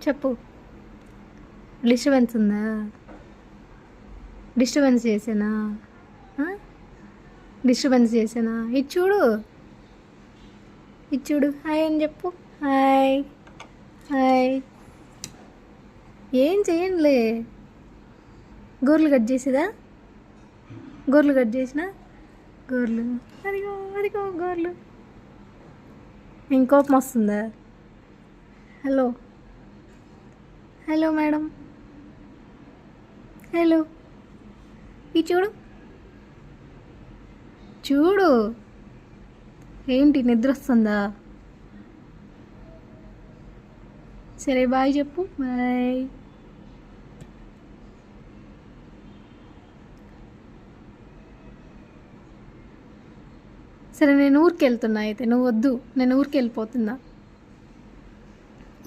చెప్పు. డిస్టర్బెన్స్ ఉందా? Disturbance చేసానా? Disturbance చేసానా? ఇది చూడు, ఇది చూడు. హాయ్ అని చెప్పు. Hi hi. ఏం చేయండిలే. గోర్లు కట్ చేసేదా? గోర్లు కట్ చేసిన గోర్లు. అదిగో అదిగో గోర్లు. ఇంకోపం వస్తుందా? Hello hello madam. హలో. ఇది చూడు, చూడు. ఏంటి నిద్ర వస్తుందా? సరే బాయ్ చెప్పు. బాయ్. సరే నేను ఊరికి వెళ్తున్నా, అయితే నువ్వు వద్దు, నేను ఊరికి వెళ్ళిపోతున్నా.